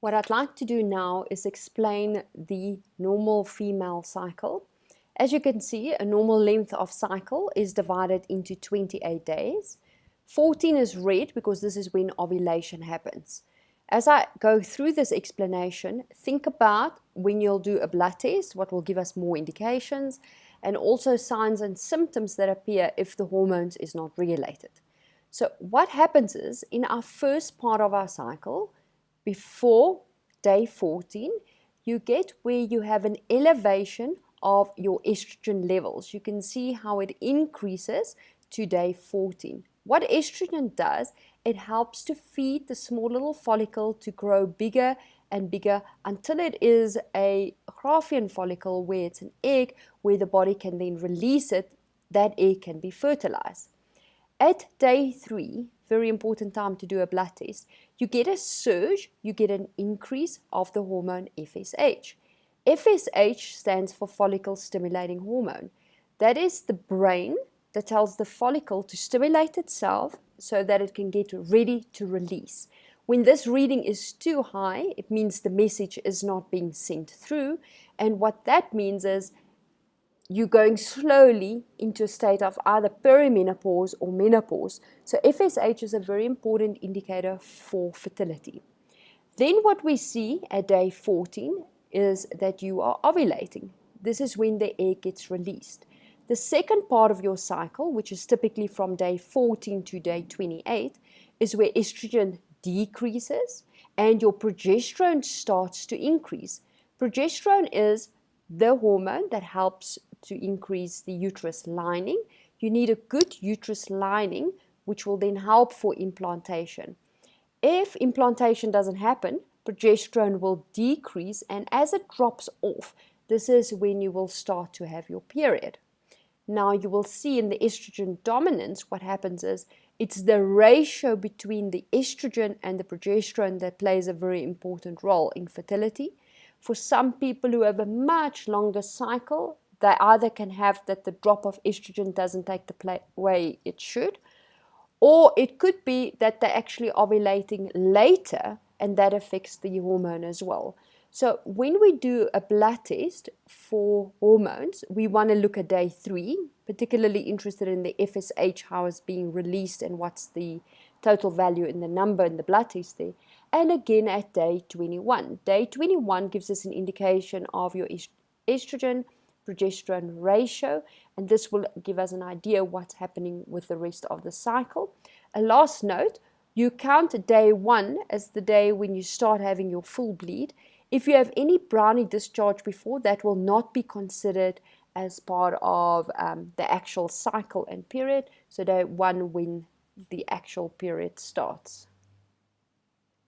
What I'd like to do now is explain the normal female cycle. As you can see, a normal length of cycle is divided into 28 days. 14 is red because this is when ovulation happens. As I go through this explanation, think about when you'll do a blood test, what will give us more indications, and also signs and symptoms that appear if the hormones is not regulated. So what happens is, in our first part of our cycle, before day 14, you get where you have an elevation of your estrogen levels. You can see how it increases to day 14. What estrogen does, it helps to feed the small little follicle to grow bigger and bigger until it is a Graafian follicle where it's an egg where the body can then release it. That egg can be fertilized. At day 3, very important time to do a blood test, you get a surge, you get an increase of the hormone FSH. FSH stands for follicle stimulating hormone. That is the brain that tells the follicle to stimulate itself so that it can get ready to release. When this reading is too high, it means the message is not being sent through, and what that means is you're going slowly into a state of either perimenopause or menopause. So FSH is a very important indicator for fertility. Then what we see at day 14 is that you are ovulating. This is when the egg gets released. The second part of your cycle, which is typically from day 14 to day 28, is where estrogen decreases and your progesterone starts to increase. Progesterone is the hormone that helps to increase the uterus lining. You need a good uterus lining, which will then help for implantation. If implantation doesn't happen, progesterone will decrease, and as it drops off, this is when you will start to have your period. Now you will see in the estrogen dominance, what happens is it's the ratio between the estrogen and the progesterone that plays a very important role in fertility. For some people who have a much longer cycle, they either can have that the drop of estrogen doesn't take the way it should, or it could be that they're actually ovulating later and that affects the hormone as well. So when we do a blood test for hormones, we want to look at day 3, particularly interested in the FSH, how it's being released and what's the total value in the number in the blood test there. And again at day 21. Day 21 gives us an indication of your estrogen progesterone ratio, and this will give us an idea what's happening with the rest of the cycle. A last note, you count day 1 as the day when you start having your full bleed. If you have any brownie discharge before, that will not be considered as part of the actual cycle and period. So day 1 when the actual period starts.